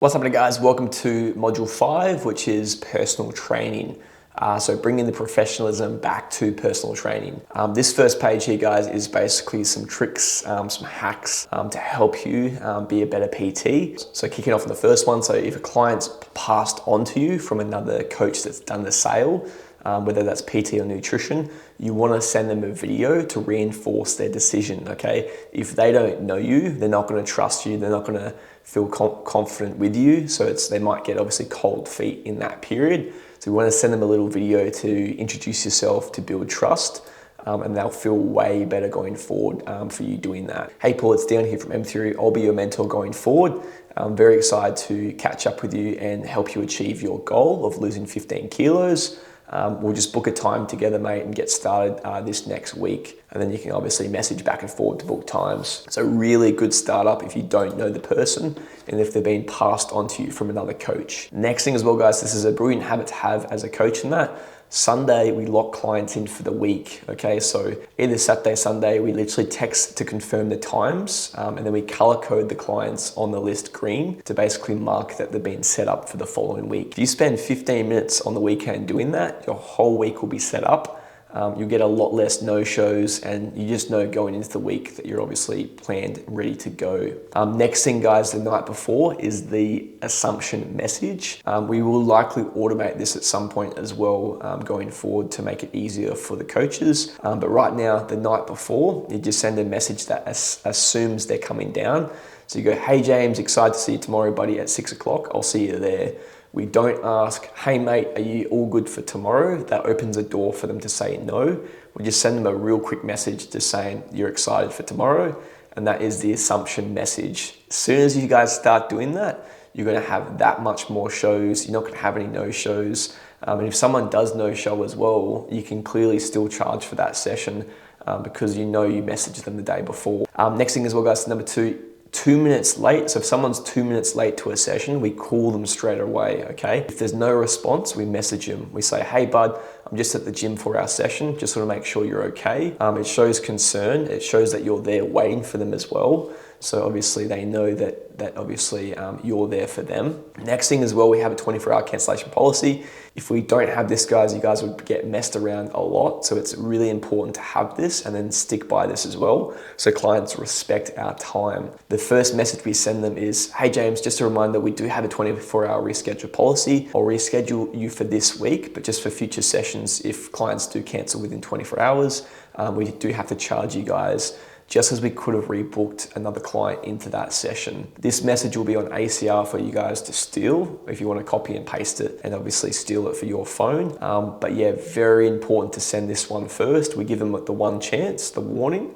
What's happening, guys? Welcome to Module 5, which is personal training. So bringing the professionalism back to personal training. This first page here, guys, is basically some tricks, some hacks to help you be a better PT. So kicking off on the first one, so if a client's passed on to you from another coach that's done the sale, whether that's PT or nutrition, you want to send them a video to reinforce their decision, okay? If they don't know you, they're not going to trust you, they're not going to feel confident with you, so they might get obviously cold feet in that period. So we want to send them a little video to introduce yourself, to build trust, and they'll feel way better going forward for you doing that. Hey Paul, it's Dan here from M Theory. I'll be your mentor going forward. I'm very excited to catch up with you and help you achieve your goal of losing 15 kilos. We'll just book a time together, mate, and get started this next week. And then you can obviously message back and forward to book times. It's a really good startup if you don't know the person and if they're being passed on to you from another coach. Next thing as well, guys, this is a brilliant habit to have as a coach in that. Sunday, we lock clients in for the week, okay? So either Saturday, Sunday, we literally text to confirm the times, and then we color code the clients on the list green to basically mark that they've been set up for the following week. If you spend 15 minutes on the weekend doing that, your whole week will be set up. You'll get a lot less no-shows, and you just know going into the week that you're obviously planned and ready to go. Next thing, guys, the night before is the assumption message. We will likely automate this at some point as well going forward to make it easier for the coaches. But right now, the night before, you just send a message that assumes they're coming down. So you go, hey James, excited to see you tomorrow, buddy, at 6 o'clock. I'll see you there. We don't ask, hey mate, are you all good for tomorrow? That opens a door for them to say no. We just send them a real quick message just saying you're excited for tomorrow, and that is the assumption message. As soon as you guys start doing that, you're gonna have that much more shows. You're not gonna have any no-shows. And if someone does no-show as well, you can clearly still charge for that session because you know you messaged them the day before. Next thing as well, guys, number 2 minutes late. So if someone's 2 minutes late to a session, we call them straight away, okay? If there's no response, we message them. We say, hey bud, I'm just at the gym for our session. Just want to make sure you're okay. It shows concern. It shows that you're there waiting for them as well. So obviously they know that obviously you're there for them. Next thing as well, we have a 24-hour cancellation policy. If we don't have this, guys, you guys would get messed around a lot. So it's really important to have this and then stick by this as well, so clients respect our time. The first message we send them is, hey James, just a reminder, we do have a 24-hour reschedule policy. I'll reschedule you for this week, but just for future sessions, if clients do cancel within 24 hours, we do have to charge you guys, just as we could have rebooked another client into that session. This message will be on ACR for you guys to steal if you want to copy and paste it and obviously steal it for your phone. But yeah, very important to send this one first. We give them the one chance, the warning.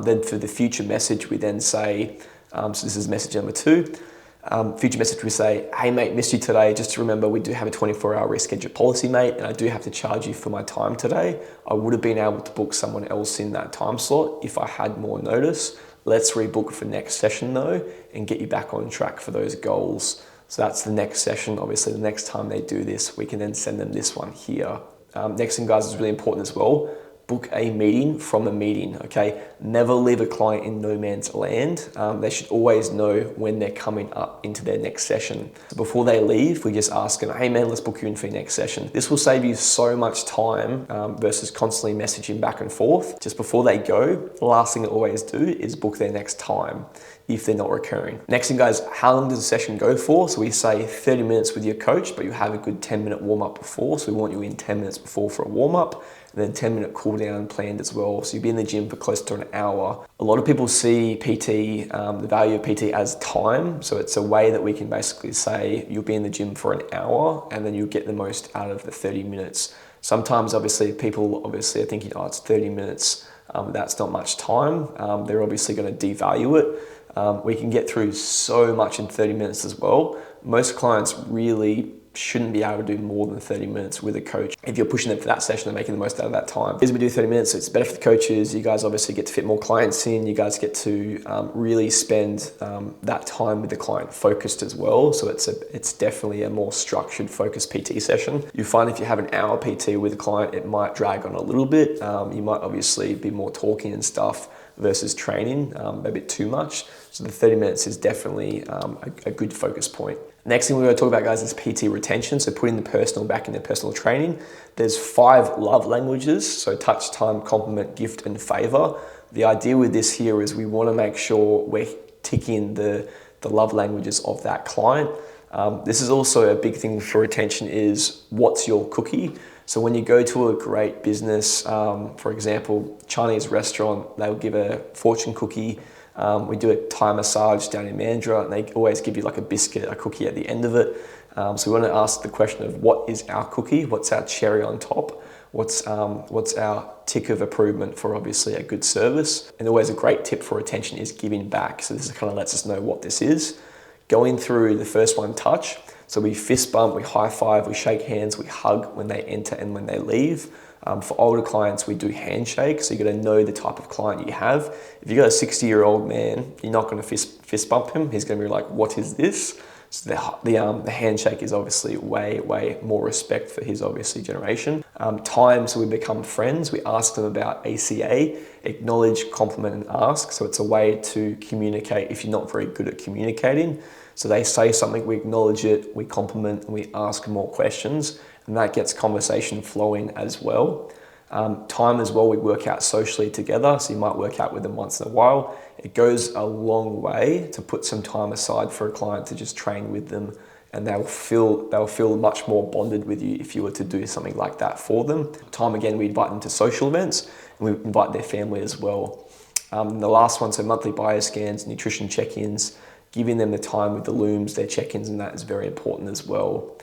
Then for the future message, we then say, so this is message number 2. Future message, we say, hey mate, missed you today. Just to remember, we do have a 24-hour reschedule policy, mate, and I do have to charge you for my time today. I would have been able to book someone else in that time slot if I had more notice. Let's rebook for next session though, and get you back on track for those goals. So that's the next session. Obviously, the next time they do this, we can then send them this one here. Next thing, guys, is really important as well. Book a meeting from a meeting, okay? Never leave a client in no man's land. They should always know when they're coming up into their next session. So before they leave, we just ask them, hey man, let's book you in for your next session. This will save you so much time versus constantly messaging back and forth. Just before they go, the last thing they always do is book their next time if they're not recurring. Next thing, guys, how long does the session go for? So we say 30 minutes with your coach, but you have a good 10-minute warm-up before. So we want you in 10 minutes before for a warm-up, and then 10-minute cool down planned as well. So you'll be in the gym for close to an hour. A lot of people see PT, the value of PT as time. So it's a way that we can basically say you'll be in the gym for an hour and then you'll get the most out of the 30 minutes. Sometimes obviously people are thinking, oh, it's 30 minutes. That's not much time. They're obviously gonna devalue it. We can get through so much in 30 minutes as well. Most clients really shouldn't be able to do more than 30 minutes with a coach if you're pushing them for that session and making the most out of that time. As we do 30 minutes, it's better for the coaches. You guys obviously get to fit more clients in. You guys get to really spend that time with the client focused as well. So it's definitely a more structured, focused PT session. You find if you have an hour PT with a client, it might drag on a little bit. You might obviously be more talking and stuff versus training a bit too much. So the 30 minutes is definitely a good focus point. Next thing we're going to talk about, guys, is PT retention. So putting the personal back into personal training. There's 5 love languages. So touch, time, compliment, gift, and favor. The idea with this here is we want to make sure we're ticking the love languages of that client. This is also a big thing for retention is what's your cookie? So when you go to a great business, for example, Chinese restaurant, they'll give a fortune cookie. We do a Thai massage down in Mandurah, and they always give you like a biscuit, a cookie at the end of it. So we want to ask the question of what is our cookie? What's our cherry on top? What's our tick of approval for obviously a good service? And always a great tip for retention is giving back. So this kind of lets us know what this is. Going through the first one, touch. So we fist bump, we high five, we shake hands, we hug when they enter and when they leave. For older clients, we do handshake. So you got to know the type of client you have. If you got a 60-year-old man, you're not going to fist bump him. He's going to be like, what is this? So the handshake is obviously way more respect for his obviously generation. Time, so we become friends. We ask them about ACA, acknowledge, compliment, and ask. So it's a way to communicate if you're not very good at communicating. So they say something, we acknowledge it, we compliment, and we ask more questions, and that gets conversation flowing as well. Time as well, we work out socially together, so you might work out with them once in a while. It goes a long way to put some time aside for a client to just train with them, and they'll feel much more bonded with you if you were to do something like that for them. Time again, we invite them to social events, and we invite their family as well. The last one, so monthly bioscans, nutrition check-ins, giving them the time with the looms, their check-ins, and that is very important as well.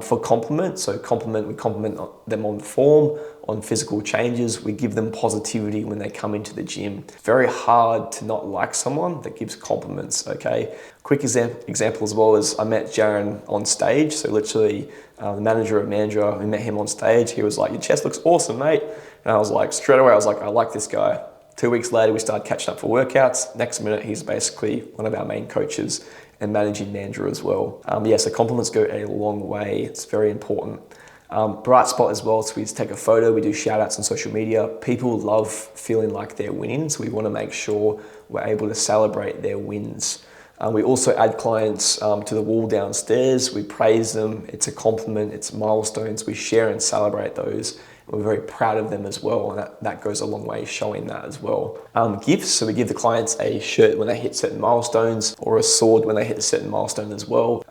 For compliment, we compliment them on form, on physical changes. We give them positivity when they come into the gym. It's very hard to not like someone that gives compliments, okay? Quick example as well is I met Jaron on stage. So literally the manager of Mandurah, we met him on stage. He was like, your chest looks awesome, mate. And I was like, straight away, I was like, I like this guy. 2 weeks later, we started catching up for workouts. Next minute, he's basically one of our main coaches and managing Mandurah as well. So compliments go a long way. It's very important. Bright spot as well, so we just take a photo, we do shout outs on social media. People love feeling like they're winning, so we want to make sure we're able to celebrate their wins. We also add clients to the wall downstairs. We praise them. It's a compliment, it's milestones. We share and celebrate those. We're very proud of them as well, and that goes a long way showing that as well. Gifts, so we give the clients a shirt when they hit certain milestones, or a sword when they hit a certain milestone as well.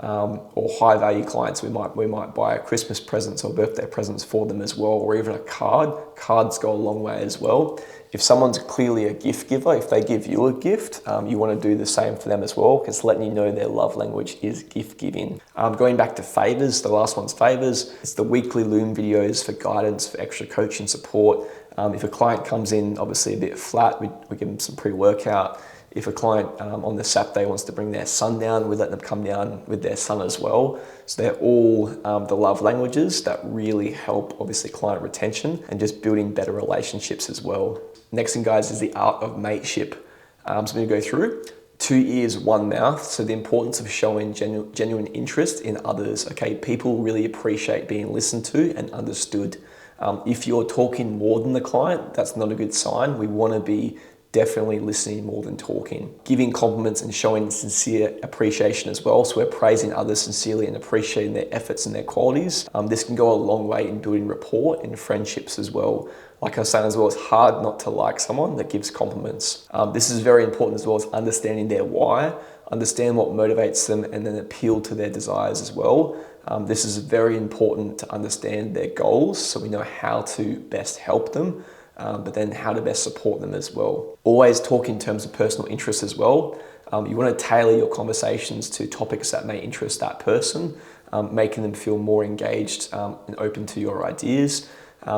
Or high value clients, we might buy Christmas presents or birthday presents for them as well, or even a card. Cards go a long way as well. If someone's clearly a gift giver, if they give you a gift, you want to do the same for them as well, because letting you know their love language is gift giving. Going back to favors, the last one's favors. It's the weekly Loom videos for guidance, for extra coaching support. If a client comes in obviously a bit flat, we give them some pre-workout. If a client on the Saturday wants to bring their son down, we let them come down with their son as well. So they're all the love languages that really help obviously client retention and just building better relationships as well. Next thing, guys, is the art of mateship. So I'm going to go through 2 ears, 1 mouth. So the importance of showing genuine interest in others. Okay, people really appreciate being listened to and understood. If you're talking more than the client, that's not a good sign. We want to be definitely listening more than talking. Giving compliments and showing sincere appreciation as well. So we're praising others sincerely and appreciating their efforts and their qualities. This can go a long way in building rapport and friendships as well. Like I was saying as well, it's hard not to like someone that gives compliments. This is very important as well as understanding their why, understand what motivates them, and then appeal to their desires as well. This is very important to understand their goals so we know how to best help them. But then how to best support them as well. Always talk in terms of personal interests as well. You want to tailor your conversations to topics that may interest that person, making them feel more engaged and open to your ideas.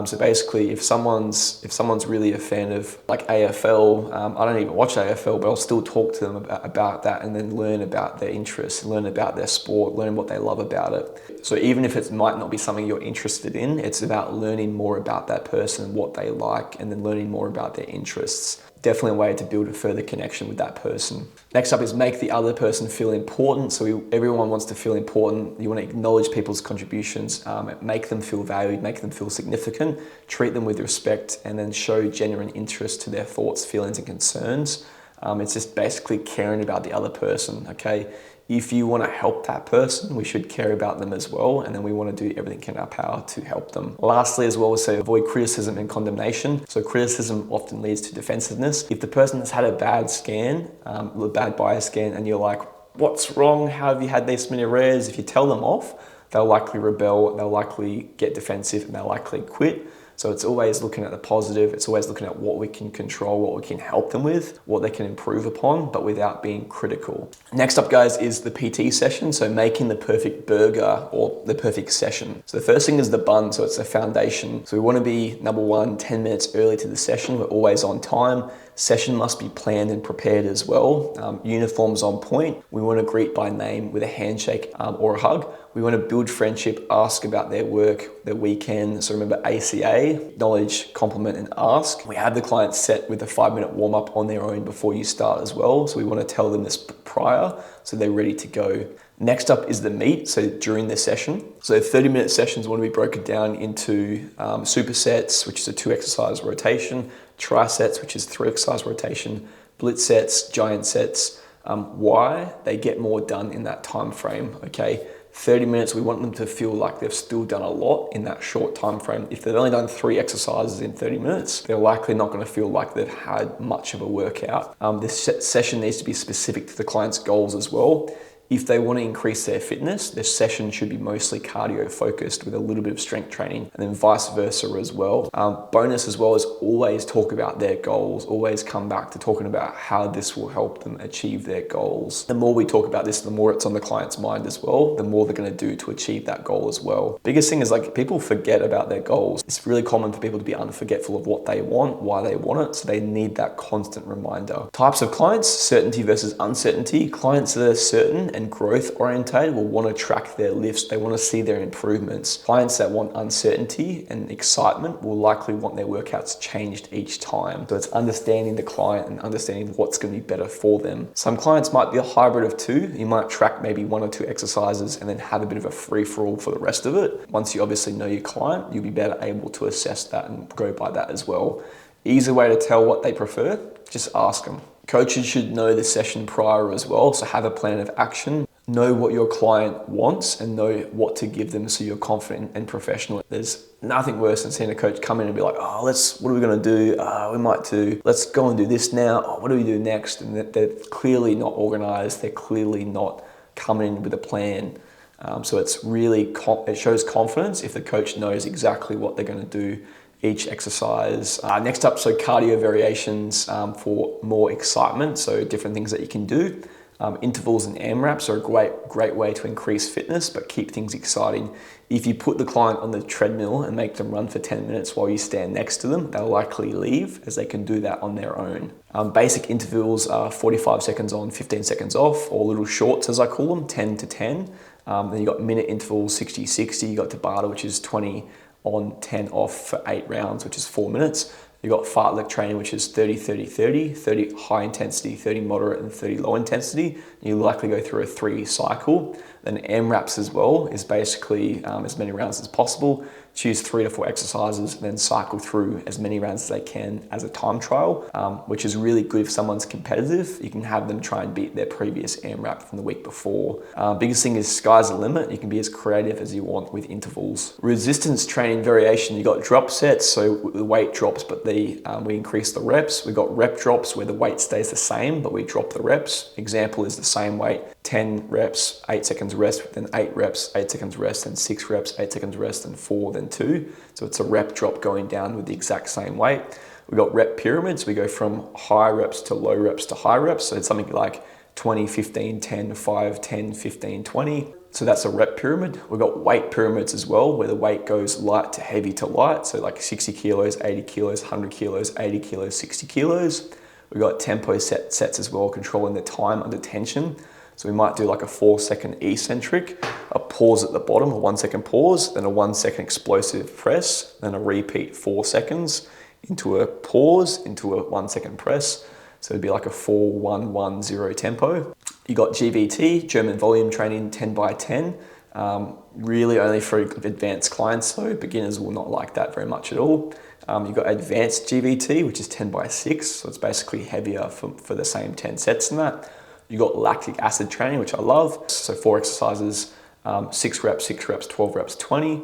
So basically, if someone's really a fan of like AFL, I don't even watch AFL, but I'll still talk to them about that and then learn about their interests, learn about their sport, learn what they love about it. So even if it might not be something you're interested in, it's about learning more about that person, what they like, and then learning more about their interests. Definitely a way to build a further connection with that person. Next up is make the other person feel important. So everyone wants to feel important. You want to acknowledge people's contributions, make them feel valued, make them feel significant, treat them with respect, and then show genuine interest to their thoughts, feelings, and concerns. It's just basically caring about the other person, okay? if you want to help that person, we should care about them as well. And then we want to do everything in our power to help them. Lastly, as well, so avoid criticism and condemnation. So criticism often leads to defensiveness. If the person has had a bad scan, a bad bias scan, and you're like, what's wrong? How have you had this many rares? If you tell them off, they'll likely rebel, they'll likely get defensive, and they'll likely quit. So it's always looking at the positive, it's always looking at what we can control, what we can help them with, what they can improve upon, but without being critical. Next up, guys, is the PT session. So making the perfect burger or the perfect session. So the first thing is the bun, so it's the foundation. So we want to be, number one, 10 minutes early to the session. We're always on time. Session must be planned and prepared as well. Uniforms on point. We want to greet by name with a handshake or a hug. We want to build friendship, ask about their work, their weekend. So remember ACA, acknowledge, compliment, and ask. We have the client set with a 5-minute warm up on their own before you start as well. So we want to tell them this prior so they're ready to go. Next up is the meet, so during the session. So 30-minute sessions want to be broken down into supersets, which is a 2-exercise rotation, trisets, which is 3-exercise rotation, blitz sets, giant sets. Why? They get more done in that time frame, okay? 30 minutes, we want them to feel like they've still done a lot in that short time frame. If they've only done 3 exercises in 30 minutes, they're likely not going to feel like they've had much of a workout. This session needs to be specific to the client's goals as well. If they want to increase their fitness, their session should be mostly cardio focused with a little bit of strength training, and then vice versa as well. Bonus as well is always talk about their goals, always come back to talking about how this will help them achieve their goals. The more we talk about this, the more it's on the client's mind as well, the more they're going to do to achieve that goal as well. Biggest thing is like people forget about their goals. It's really common for people to be unforgetful of what they want, why they want it, so they need that constant reminder. Types of clients, certainty versus uncertainty. Clients that are certain and growth oriented will want to track their lifts. They want to see their improvements. Clients that want uncertainty and excitement will likely want their workouts changed each time. So it's understanding the client and understanding what's going to be better for them. Some clients might be a hybrid of 2. You might track maybe 1 or 2 exercises and then have a bit of a free-for-all for the rest of it. Once you obviously know your client, you'll be better able to assess that and go by that as well. Easy way to tell what they prefer, just ask them. Coaches should know the session prior as well, so have a plan of action. Know what your client wants and know what to give them so you're confident and professional. There's nothing worse than seeing a coach come in and be like, oh, what are we gonna do? Let's go and do this now. Oh, what do we do next? And they're clearly not organized. They're clearly not coming in with a plan. So it's really, it shows confidence if the coach knows exactly what they're gonna do each exercise. Next up, so cardio variations for more excitement. So different things that you can do. Intervals and AMRAPs are a great way to increase fitness, but keep things exciting. If you put the client on the treadmill and make them run for 10 minutes while you stand next to them, they'll likely leave as they can do that on their own. Basic intervals are 45 seconds on, 15 seconds off, or little shorts as I call them, 10 to 10. Then you got minute intervals, 60-60. You got Tabata, which is 20 on, 10 off for 8 rounds, which is 4 minutes. You've got fartlek training, which is 30-30-30, 30 high intensity, 30 moderate, and 30 low intensity. You likely go through a 3 cycle. Then AMRAPs as well is basically as many rounds as possible. Choose 3 to 4 exercises and then cycle through as many rounds as they can as a time trial, which is really good if someone's competitive. You can have them try and beat their previous AMRAP from the week before. Biggest thing is sky's the limit. You can be as creative as you want with intervals. Resistance training variation, you got drop sets, so the weight drops, but we increase the reps. We got rep drops where the weight stays the same, but we drop the reps. Example is the same weight, 10 reps, 8 seconds rest, then 8 reps, 8 seconds rest, then 6 reps, 8 seconds rest, then 4, then 2. So it's a rep drop going down with the exact same weight. We got rep pyramids. We go from high reps to low reps to high reps. So it's something like 20, 15, 10, 5, 10, 15, 20. So that's a rep pyramid. We've got weight pyramids as well, where the weight goes light to heavy to light. So like 60 kilos, 80 kilos, 100 kilos, 80 kilos, 60 kilos. We've got tempo sets as well, controlling the time under tension. So we might do like a 4-second eccentric, a pause at the bottom, a 1-second pause, then a 1-second explosive press, then a repeat 4 seconds into a pause, into a 1-second press. So it'd be like a 4-1-1-0 tempo. You got GVT, German volume training, 10 by 10. Really only for advanced clients though. Beginners will not like that very much at all. You've got advanced GVT, which is 10 by 6. So it's basically heavier for the same 10 sets than that. You got lactic acid training, which I love. So 4 exercises, 6 reps, 12 reps, 20.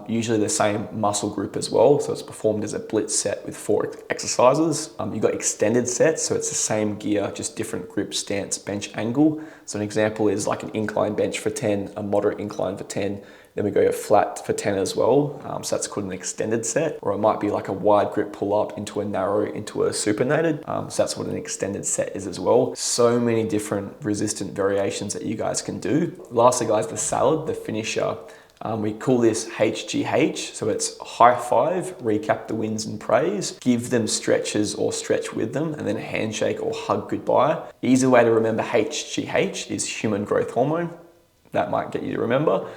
Usually the same muscle group as well. So it's performed as a blitz set with 4 exercises. You've got extended sets. So it's the same gear, just different grip, stance, bench angle. So an example is like an incline bench for 10, a moderate incline for 10. Then we go flat for 10 as well. So that's called an extended set. Or it might be like a wide grip pull up into a narrow, into a supinated. So that's what an extended set is as well. So many different resistant variations that you guys can do. Lastly guys, the salad, the finisher. We call this HGH, so it's high five, recap the wins and praise, give them stretches or stretch with them, and then handshake or hug goodbye. Easy way to remember HGH is human growth hormone. That might get you to remember.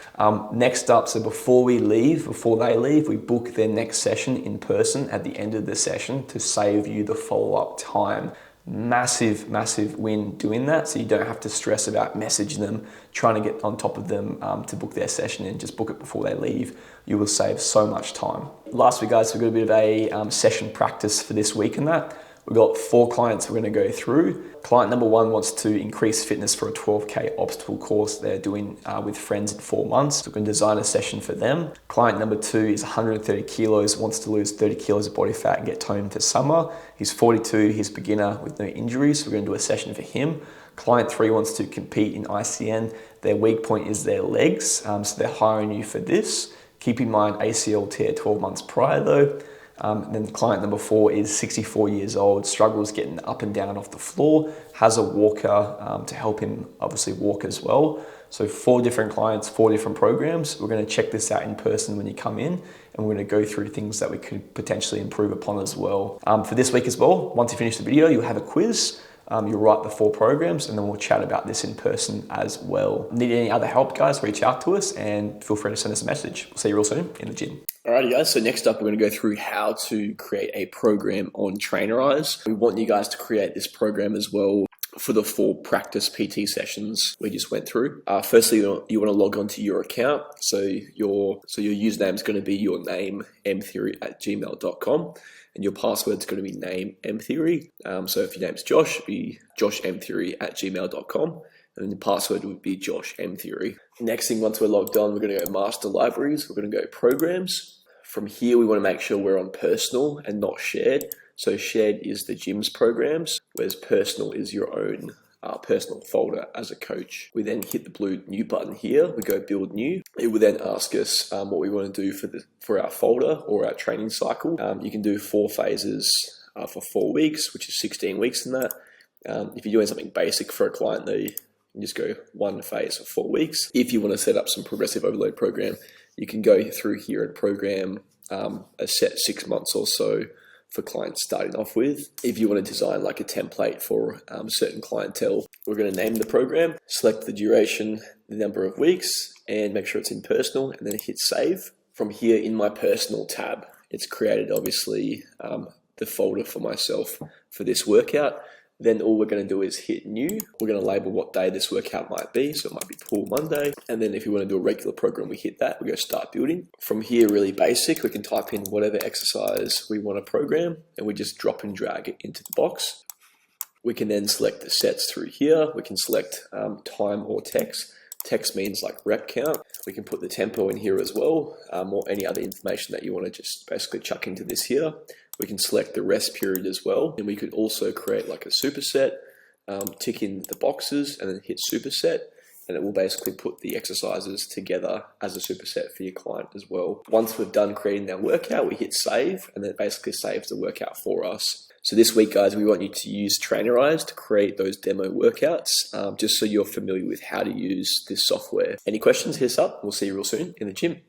Next up, so before they leave, we book their next session in person at the end of the session to save you the follow-up time. Massive, massive win doing that. So you don't have to stress about messaging them, trying to get on top of them to book their session, and just book it before they leave. You will save so much time. Last week, guys, we've got a bit of a session practice for this week and that. We've got 4 clients we're going to go through. Client number 1 wants to increase fitness for a 12K obstacle course they're doing with friends in 4 months. So we're going to design a session for them. Client number 2 is 130 kilos, wants to lose 30 kilos of body fat and get toned for summer. He's 42, he's beginner with no injuries. So we're going to do a session for him. Client 3 wants to compete in ICN. Their weak point is their legs. So they're hiring you for this. Keep in mind ACL tear 12 months prior though. Then client number 4 is 64 years old, struggles getting up and down off the floor, has a walker to help him obviously walk as well. So 4 different clients, 4 different programs. We're going to check this out in person when you come in, and we're going to go through things that we could potentially improve upon as well. For this week as well, once you finish the video, you'll have a quiz. You'll write the 4 programs, and then we'll chat about this in person as well. Need any other help, guys, reach out to us and feel free to send us a message. We'll see you real soon in the gym. Alrighty guys, so next up we're going to go through how to create a program on Trainerize. We want you guys to create this program as well for the 4 practice PT sessions we just went through. Firstly, you want to log on to your account. So your username is going to be your name, mtheory@gmail.com. And your password is going to be name mtheory. So if your name's Josh, it'd be joshmtheory@gmail.com. And then the password would be Josh M Theory. Next thing, once we're logged on, we're going to go master libraries. We're going to go programs. From here, we want to make sure we're on personal and not shared. So shared is the gym's programs, whereas personal is your own personal folder as a coach. We then hit the blue new button here. We go build new. It will then ask us what we want to do for our folder or our training cycle. You can do 4 phases for 4 weeks, which is 16 weeks in that. If you're doing something basic for a client, though, you just go 1 phase for 4 weeks. If you want to set up some progressive overload program, you can go through here and program a set 6 months or so for clients starting off with. If you want to design like a template for certain clientele, we're going to name the program, select the duration, the number of weeks, and make sure it's in personal, and then hit save. From here in my personal tab, it's created obviously the folder for myself for this workout. Then all we're going to do is hit new. We're going to label what day this workout might be. So it might be Pull Monday. And then if you want to do a regular program, we hit that. We go start building. From here, really basic, we can type in whatever exercise we want to program, and we just drop and drag it into the box. We can then select the sets through here. We can select time or text. Text means like rep count. We can put the tempo in here as well, or any other information that you want to just basically chuck into this here. We can select the rest period as well. And we could also create like a superset, tick in the boxes and then hit superset. And it will basically put the exercises together as a superset for your client as well. Once we've done creating our workout, we hit save, and then it basically saves the workout for us. So this week, guys, we want you to use Trainerize to create those demo workouts, just so you're familiar with how to use this software. Any questions, hit us up. We'll see you real soon in the gym.